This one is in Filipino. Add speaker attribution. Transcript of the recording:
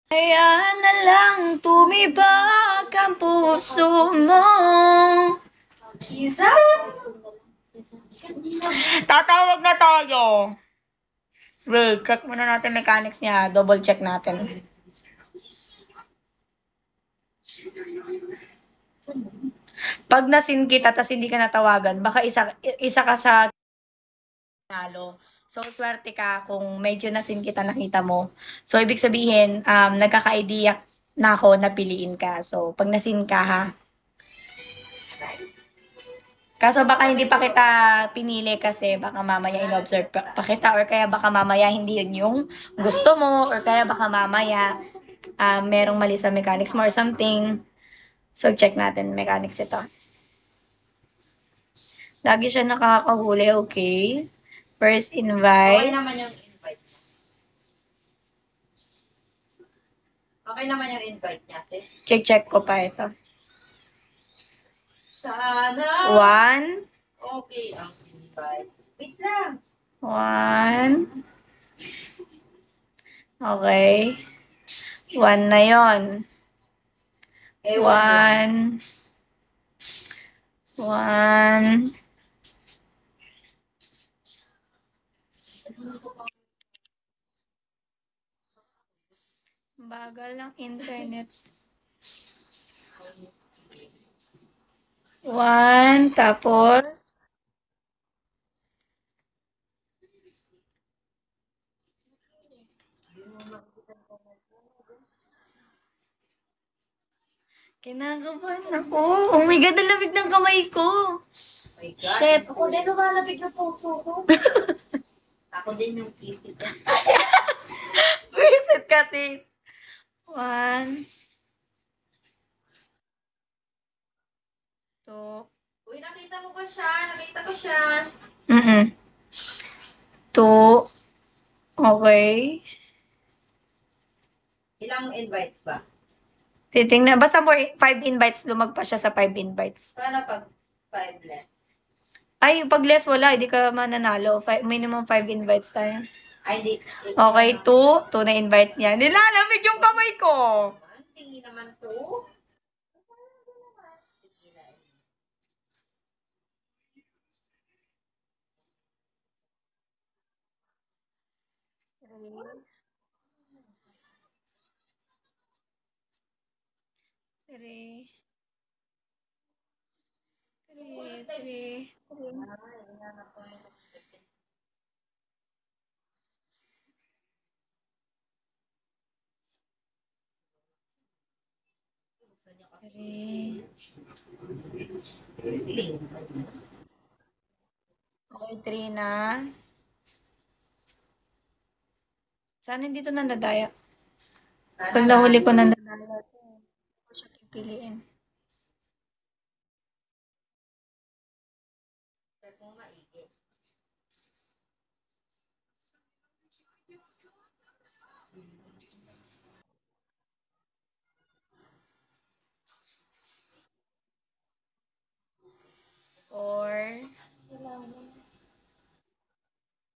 Speaker 1: Kaya na lang tumibag ang puso mo.
Speaker 2: Isa?
Speaker 1: Tatawag na tayo. Wait, check muna natin mechanics niya. Double check natin. Pag nasin kita tas hindi ka natawagan, baka isa ka sa nalo. So, swerte ka kung medyo nasin kita nakita mo. So, ibig sabihin, nagkaka-idea na ako na piliin ka. So, pag nasin ka ha. Kaso baka hindi pa kita pinili kasi baka mamaya in-observe pa kita or kaya baka mamaya hindi yun yung gusto mo or kaya baka mamaya merong mali sa mechanics mo or something. So, check natin mechanics ito. Lagi siya nakakahuli, okay? First
Speaker 2: Okay
Speaker 1: invite.
Speaker 2: naman yung invite. Okay naman yung invite niya, sis.
Speaker 1: Check ko pa ito.
Speaker 2: Sana.
Speaker 1: One.
Speaker 2: Okay ang invite. Wait lang.
Speaker 1: One. Okay. One na yon. One. One. Bagal ng internet. One. Tapos. Kinakabahan ako. Oh my God, ang lamig ng kamay ko.
Speaker 2: Oh my God.
Speaker 1: Shit.
Speaker 2: Ako din lumalapit na puso ko. Ako din yung kitty ko.
Speaker 1: Visit ka, tis. One. Two.
Speaker 2: Uy, nakita mo ba siya? Nakita ko siya.
Speaker 1: Two. Okay.
Speaker 2: Ilang invites ba?
Speaker 1: Titingnan. Basta more 5 invites, lumagpas siya sa 5 invites.
Speaker 2: Paano pag 5 less?
Speaker 1: Ay, pag less, wala. Hindi ka mananalo. Minimum 5 invites tayo.
Speaker 2: Ay, di.
Speaker 1: Okay, 2. 2 na invite niya. Nilalamig yung kamay ko.
Speaker 2: Tingin naman to.
Speaker 1: Three. Three. Okay, 3 na. Sana hindi to nandadaya. Pag nahuli ko nandadaya, hindi ko siya pipiliin.
Speaker 2: Check mo maigi.